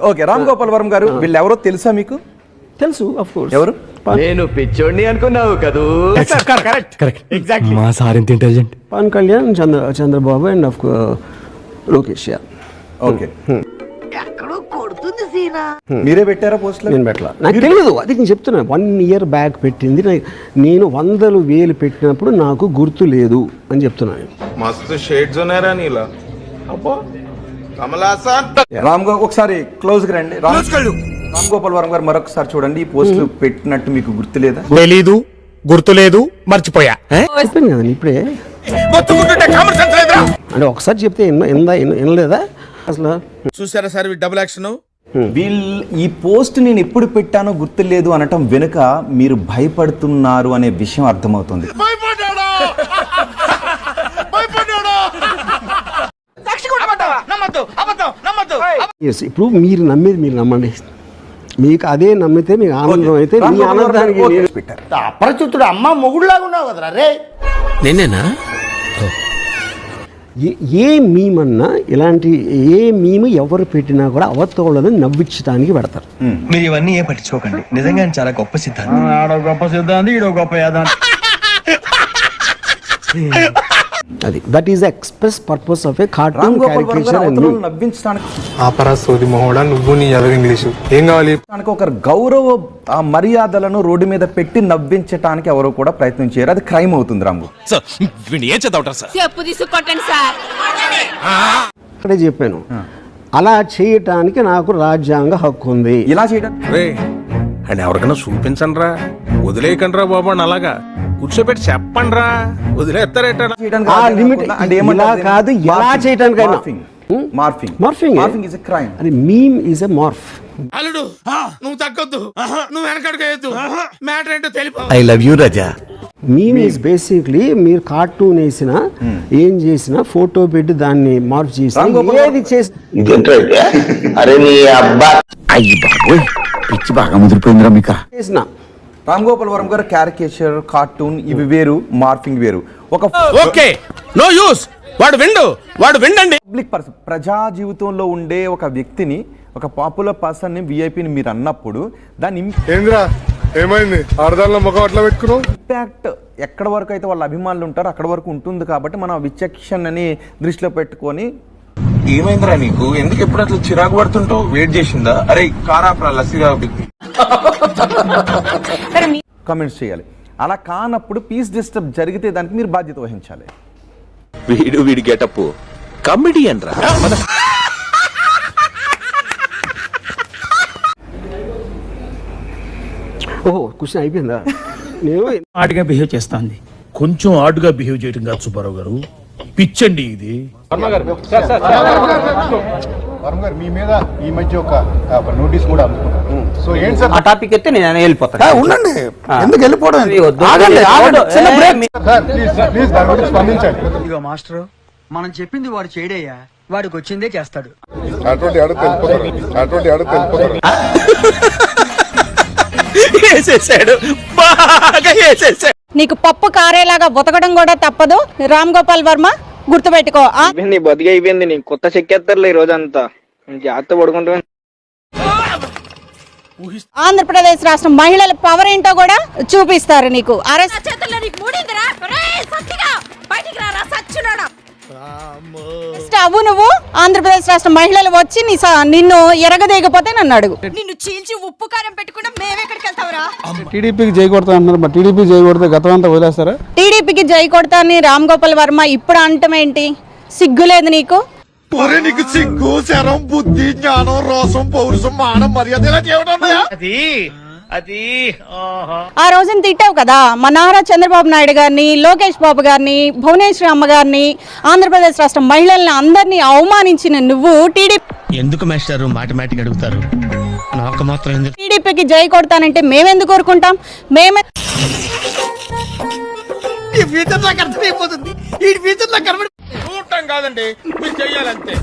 Okay, Ram Gopal Varma గారు వీళ్ళు ఎవరో తెలుసా మీకు? తెలుసు, ఆఫ్ కోర్స్. ఎవరు? నేను పిచ్చోడిని అనుకున్నావు కదూ? ఎగ్జాక్ట్లీ మా సార్ ఇంత intelligent. Pawan Kalyan, Chandrababu and of Lokesh. Okay, మీరే పెట్టారా పోస్ట్? నేను పెట్టలా, నాకు తెలియదు. అది నేను చెప్తున్నా, 1 year బ్యాక్ పెట్టింది. నేను 100,000 పెట్టినప్పుడు నాకు గుర్తు లేదు అని చెప్తున్నాను. మస్తు షేడ్స్ ఉన్నారా నీలా? అబ్బో కమలాసన్. ఒకసారి క్లోజ్ గా రండి. రామ్ గోపాల్ వర్మ గారు మరొకసారి చూడండి. ఈ పోస్టులు పెట్టినట్టు మీకు గుర్తు లేదా? తెలీదు, గుర్తులేదు, మర్చిపోయా. చెప్పాను కదండి ఇప్పుడే. అంటే ఒకసారి చెప్తే వినలేదా అసలు? చూసారా సార్ డబుల్ యాక్షన్? వీళ్ళు ఈ పోస్ట్ నేను ఎప్పుడు పెట్టానో గుర్తులేదు అనటం వెనుక మీరు భయపడుతున్నారు అనే విషయం అర్థమవుతుంది. ఇప్పుడు మీరు నమ్మేది మీరు నమ్మండి. మీకు అదే నమ్మితే మీకు ఆనందం అయితే మీ ఆనందానికి పెట్టారు. అపరిచితుడు అమ్మ మొగుడులాగా ఉన్నావు కదరా రే. నేనేనా? ఏ మీమన్నా ఇలాంటి ఏ మీము ఎవరు పెట్టినా కూడా అవతోళ్ళని నవ్వించడానికి పెడతారు. మీరు ఇవన్నీ ఏ పట్టించుకోకండి, నిజంగా చాలా గొప్ప సిద్ధాంతం. గొప్ప సిద్ధాంతి, ఈడో గొప్ప యాదాంతి. అది that is express purpose of a cartoon caricature and నవ్వించడానికి ఆపరా సోది మొహోడా, నువ్వు నీ ఎదగ ఇంగ్లీషు ఏం కావాలి? ఒక గౌరవ మర్యాదలను రోడ్డు మీద పెట్టి నవ్వించడానికి ఎవరు కూడా ప్రయత్నం చేయరు. అది క్రైమ్ అవుతుంది. రాము అక్కడే చెప్పాను, అలా చేయటానికి నాకు రాజ్యాంగ హక్కు ఉంది. ఇలా చేయడం అని ఎవరికైనా చూపించండి రా, వదిలేయకండి రా బాబు అని అలాగా కూర్చోబెట్టి చెప్పండి రా, వదిలేస్తారేట. ఆ లిమిట్ ఇలా కాదు, ఎలా చేయటానికైనా మార్ఫింగ్ ఇస్ ఎ క్రైమ్. అది మీమ్ ఇస్ ఎ మార్ఫ్. అల్లుడు నువ్వు తగ్గొద్దు, నువ్వు వెనకడుగు, మ్యాటర్ ఏంటో తెలిపి. I love you Raza. Meme is basically మీరు కార్టూన్ వేసినా ఏం చేసినా ఫోటో పెట్టి దాన్ని మార్ఫ్ చేసి ఏది చేసి పిచ్చి బాగా ముదిరిపోయిందిరా మీకు చేసిన. రామ్ గోపాల్ వర్మ గారు క్యారికేచర్, కార్టూన్ ఇవి వేరు, మార్ఫింగ్ వేరు. ఒక ఓకే నో యూస్, వాడు విండండి. పబ్లిక్ పర్సన్, ప్రజా జీవితంలో ఉండే ఒక వ్యక్తిని, ఒక పాపులర్ పర్సన్ ని, విఐపిని మీరు అన్నప్పుడు దాని ఏమైంది ఆడదానిలో ముఖం అట్లా పెట్టుకున్నావు? ఇంపాక్ట్ ఎక్కడ వరకు అయితే వాళ్ళ అభిమానులు ఉంటారో అక్కడ వరకు ఉంటుంది. కాబట్టి మనం విచక్షణని దృష్టిలో పెట్టుకొని. ఏమైందిరా నీకు? ఎందుకు ఎప్పుడు అట్లా చిరాకు పడుతుంటావు? వెయిట్ చేసిందా? అరే కారాప్రా లస్సీగా కామెంట్స్ చేయాలి. అలా కానప్పుడు పీస్ డిస్టర్బ్ జరిగితే దానికి మీరు బాధ్యత వహించాలి. వీడి గెటప్ కమెడియన్ రా. ఓహో, క్వశ్చన్ అయిపోయిందా? నేను ఆటగా బిహేవ్ చేస్తాంది. కొంచెం ఆడుగా బిహేవ్ చేయడం కాదు సుబ్బారావు గారు, పిచ్చండి ఇది. వర్మ గారు మీ మీద ఈ మధ్య ఒక నోటీస్ కూడా అందుకున్నారు. సో ఏంటి సార్ ఆ టాపిక్ అయితే నేను వెళ్ళిపోతాను. ఉండండి, ఎందుకు వెళ్ళిపోవడం? ప్లీజ్ దాని గురించి స్పందించండి. ఇదిగో మాస్టర్, మనం చెప్పింది వాడు చేయడయ్యా, వాడికి వచ్చిందే చేస్తాడు. అటువంటి అడుగు తెలుపుతారు. నీకు పప్పు కారేలాగా బతకడం కూడా తప్పదు రామ్ గోపాల్ వర్మ, గుర్తుపెట్టుకో. బతిగా అయిపోయింది, నీకు కొత్త చెక్కేస్తారులే ఈ రోజంతా. జాగ్రత్త పడుకుంటా. ఆంధ్రప్రదేశ్ రాష్ట్రం మహిళల పవర్ ఏంటో కూడా చూపిస్తారు నీకు. అవు నువ్వు ఆంధ్రప్రదేశ్ రాష్ట్ర మహిళలు వచ్చి నిన్ను ఎరగదేయకపోతే నన్ను అడుగు. నిన్ను చీల్చి ఉప్పు కారం పెట్టుకుంటే మేమెక్కడికి వెళ్తావురా? టీడీపీకి జై కొడతా అంటున్నారు. టీడీపీ జై కొడితే గతం అంతా వదిలేస్తారా? టీడీపీకి జై కొడతా అని రామ్ గోపాల్ వర్మ ఇప్పుడు అంటమేంటి? సిగ్గులేదు నీకు? నీకు సిగ్గు, శరం, బుద్ధి, జ్ఞానం, రోసం, పౌరుషం, మానం, మర్యాద అది ఆ రోజున తిట్టావు కదా మా నారా చంద్రబాబు నాయుడు గారిని, లోకేష్ బాబు గారిని, భువనేశ్వరి అమ్మ గారిని, ఆంధ్రప్రదేశ్ రాష్ట్ర మహిళల్ని అందరినీ అవమానించిన నువ్వు టీడీపీ ఎందుకు మాస్టారు మాటమాటిక్ అడుగుతారు? నాకు మాత్రం టీడీపీకి జై కొడతానంటే మేమెందుకు కోరుకుంటాం? మేమే ఈ ఫ్యూచర్ నాకు అర్థమైపోతుంది. ఈ ఫ్యూచర్ నాకు కనబడి చూడటం కాదండి, మీరు చెయ్యాలంతే.